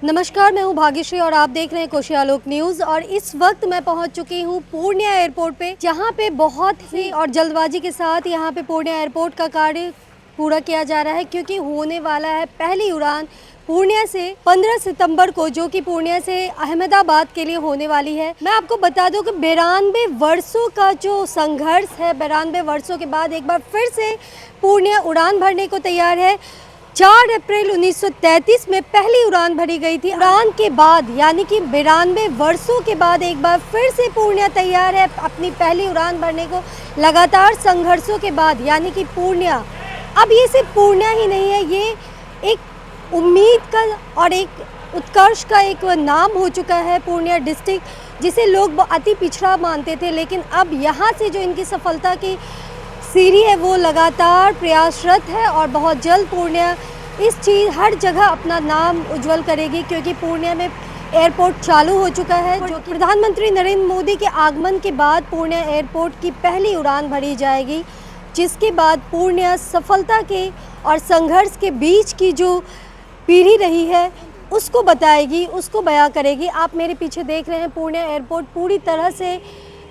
नमस्कार, मैं हूं भाग्यश्री और आप देख रहे हैं कोशी आलोक न्यूज़। और इस वक्त मैं पहुंच चुकी हूं पूर्णिया एयरपोर्ट पे, जहां पे बहुत ही और जल्दबाजी के साथ यहां पे पूर्णिया एयरपोर्ट का कार्य पूरा किया जा रहा है, क्योंकि होने वाला है पहली उड़ान पूर्णिया से 15 सितंबर को, जो कि पूर्णिया से अहमदाबाद के लिए होने वाली है। मैं आपको बता दूं कि 92 वर्षों का जो संघर्ष है, 92 वर्षों के बाद एक बार फिर से पूर्णिया उड़ान भरने को तैयार है। 4 अप्रैल 1933 में पहली उड़ान भरी गई थी। उड़ान के बाद यानी कि 92 वर्षों के बाद एक बार फिर से पूर्णिया तैयार है अपनी पहली उड़ान भरने को। लगातार संघर्षों के बाद यानी कि पूर्णिया, अब ये सिर्फ पूर्णिया ही नहीं है, ये एक उम्मीद का और एक उत्कर्ष का एक नाम हो चुका है पूर्णिया डिस्ट्रिक्ट, जिसे लोग अति पिछड़ा मानते थे। लेकिन अब यहाँ से जो इनकी सफलता की सीढ़ी है वो लगातार प्रयासरत है और बहुत जल्द पूर्णिया इस चीज़ हर जगह अपना नाम उज्जवल करेगी, क्योंकि पूर्णिया में एयरपोर्ट चालू हो चुका है। जो प्रधानमंत्री नरेंद्र मोदी के आगमन के बाद पूर्णिया एयरपोर्ट की पहली उड़ान भरी जाएगी, जिसके बाद पूर्णिया सफलता के और संघर्ष के बीच की जो पीढ़ी रही है उसको बताएगी, उसको बयां करेगी। आप मेरे पीछे देख रहे हैं पूर्णिया एयरपोर्ट पूरी तरह से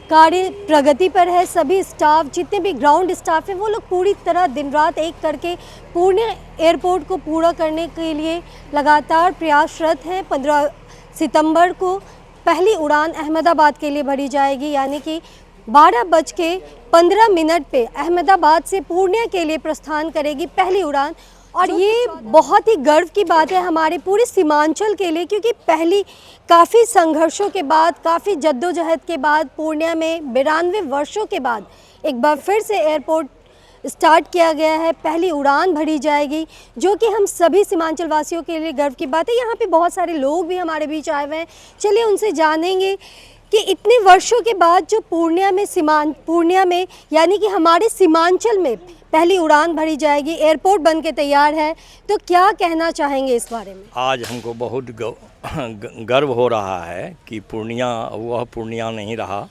कार्य प्रगति पर है। सभी स्टाफ, जितने भी ग्राउंड स्टाफ है, वो लोग पूरी तरह दिन रात एक करके पूर्णिया एयरपोर्ट को पूरा करने के लिए लगातार प्रयासरत हैं। 15 सितंबर को पहली उड़ान अहमदाबाद के लिए भरी जाएगी, यानी कि 12:15 पे अहमदाबाद से पूर्णिया के लिए प्रस्थान करेगी पहली उड़ान। और ये बहुत ही गर्व की बात है हमारे पूरे सीमांचल के लिए, क्योंकि पहली काफ़ी संघर्षों के बाद, काफ़ी जद्दोजहद के बाद पूर्णिया में 92 वर्षों के बाद एक बार फिर से एयरपोर्ट स्टार्ट किया गया है, पहली उड़ान भरी जाएगी, जो कि हम सभी सीमांचल वासियों के लिए गर्व की बात है। यहाँ पे बहुत सारे लोग भी हमारे बीच आए हुए हैं, चलिए उनसे जानेंगे कि इतने वर्षों के बाद जो पूर्णिया में यानी कि हमारे सीमांचल में पहली उड़ान भरी जाएगी, एयरपोर्ट बन के तैयार है, तो क्या कहना चाहेंगे इस बारे में? आज हमको बहुत गर्व हो रहा है कि पूर्णिया वह पूर्णिया नहीं रहा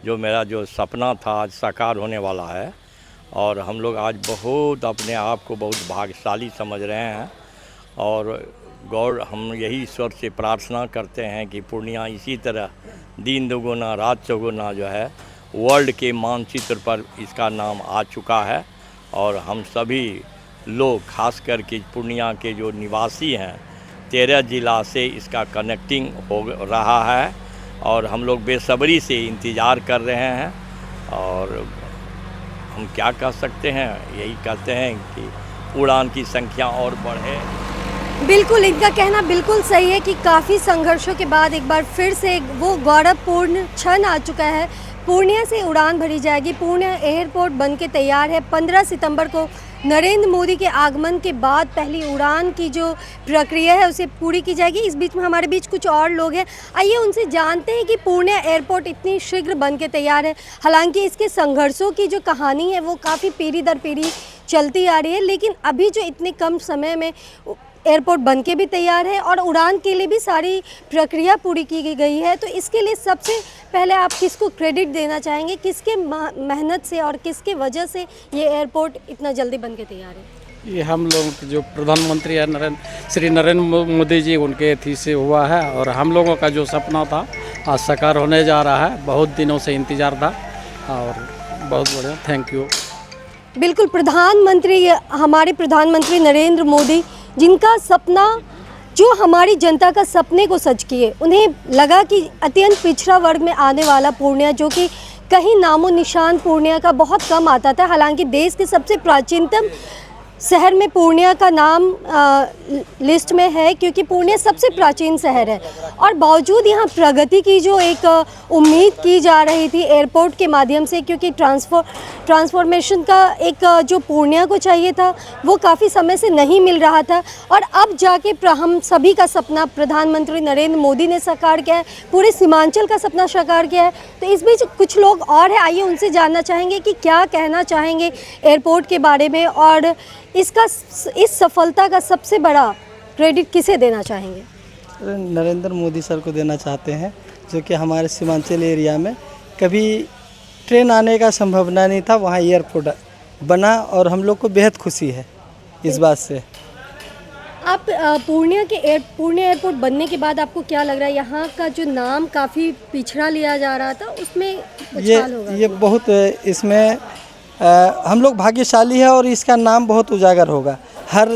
जो मेरा जो सपना था आज साकार होने वाला है। और हम लोग आज बहुत अपने आप को बहुत भाग्यशाली समझ रहे हैं और हम यही ईश्वर से प्रार्थना करते हैं कि पूर्णिया इसी तरह दिन दोगुना रात चौगुना जो है वर्ल्ड के मानचित्र पर इसका नाम आ चुका है। और हम सभी लोग खास करके पूर्णिया के जो निवासी हैं 13 ज़िला से इसका कनेक्टिंग हो रहा है और हम लोग बेसब्री से इंतज़ार कर रहे हैं। और हम क्या कह सकते हैं, यही कहते हैं कि उड़ान की संख्या और बढ़े। बिल्कुल, इनका कहना बिल्कुल सही है कि काफ़ी संघर्षों के बाद एक बार फिर से वो गौरवपूर्ण क्षण आ चुका है। पूर्णिया से उड़ान भरी जाएगी, पूर्णिया एयरपोर्ट बन के तैयार है। 15 सितंबर को नरेंद्र मोदी के आगमन के बाद पहली उड़ान की जो प्रक्रिया है उसे पूरी की जाएगी। इस बीच में हमारे बीच कुछ और लोग हैं, आइए उनसे जानते हैं कि पूर्णिया एयरपोर्ट इतनी शीघ्र बन के तैयार है। हालांकि इसके संघर्षों की जो कहानी है वो काफ़ी पीढ़ी दर पीढ़ी चलती आ रही है, लेकिन अभी जो इतने कम समय में एयरपोर्ट बन के भी तैयार है और उड़ान के लिए भी सारी प्रक्रिया पूरी की गई है, तो इसके लिए सबसे पहले आप किसको क्रेडिट देना चाहेंगे, किसके मेहनत से और किसके वजह से ये एयरपोर्ट इतना जल्दी बन के तैयार है? ये हम लोग जो प्रधानमंत्री है श्री नरेंद्र मोदी जी, उनके थी से हुआ है और हम लोगों का जो सपना था आज साकार होने जा रहा है। बहुत दिनों से इंतज़ार था और बहुत बढ़िया, थैंक यू। बिल्कुल, हमारे प्रधानमंत्री नरेंद्र मोदी, जिनका सपना, जो हमारी जनता का सपने को सच किए, उन्हें लगा कि अत्यंत पिछड़ा वर्ग में आने वाला पूर्णिया, जो कि कहीं नामो निशान पूर्णिया का बहुत कम आता था। हालांकि देश के सबसे प्राचीनतम शहर में पूर्णिया का नाम लिस्ट में है, क्योंकि पूर्णिया सबसे प्राचीन शहर है। और बावजूद यहाँ प्रगति की जो एक उम्मीद की जा रही थी एयरपोर्ट के माध्यम से, क्योंकि ट्रांसफॉर्मेशन का एक जो पूर्णिया को चाहिए था वो काफ़ी समय से नहीं मिल रहा था, और अब जाके हम सभी का सपना प्रधानमंत्री नरेंद्र मोदी ने साकार किया है, पूरे सीमांचल का सपना साकार किया है। तो इस बीच कुछ लोग और हैं, आइए उनसे जानना चाहेंगे कि क्या कहना चाहेंगे एयरपोर्ट के बारे में और इस सफलता का सबसे बड़ा क्रेडिट किसे देना चाहेंगे? नरेंद्र मोदी सर को देना चाहते हैं, जो कि हमारे सीमांचल एरिया में कभी ट्रेन आने का संभावना नहीं था, वहाँ एयरपोर्ट बना और हम लोग को बेहद खुशी है इस बात से। आप पूर्णिया एयरपोर्ट बनने के बाद आपको क्या लग रहा है, यहाँ का जो नाम काफ़ी पिछड़ा लिया जा रहा था उसमें उछाल होगा? ये बहुत इसमें हम लोग भाग्यशाली है और इसका नाम बहुत उजागर होगा। हर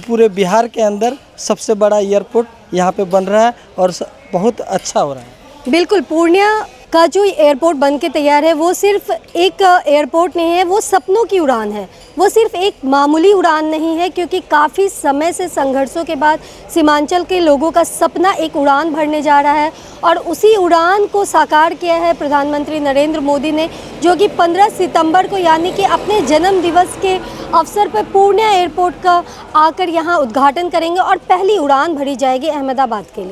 पूरे बिहार के अंदर सबसे बड़ा एयरपोर्ट यहाँ पे बन रहा है और बहुत अच्छा हो रहा है। बिल्कुल, पूर्णिया का जो एयरपोर्ट बन के तैयार है वो सिर्फ एक एयरपोर्ट नहीं है, वो सपनों की उड़ान है। वो सिर्फ एक मामूली उड़ान नहीं है, क्योंकि काफ़ी समय से संघर्षों के बाद सीमांचल के लोगों का सपना एक उड़ान भरने जा रहा है और उसी उड़ान को साकार किया है प्रधानमंत्री नरेंद्र मोदी ने, जो कि 15 सितंबर को यानी कि अपने जन्म दिवस के अवसर पर पूर्णिया एयरपोर्ट का आकर यहाँ उद्घाटन करेंगे और पहली उड़ान भरी जाएगी अहमदाबाद के लिए।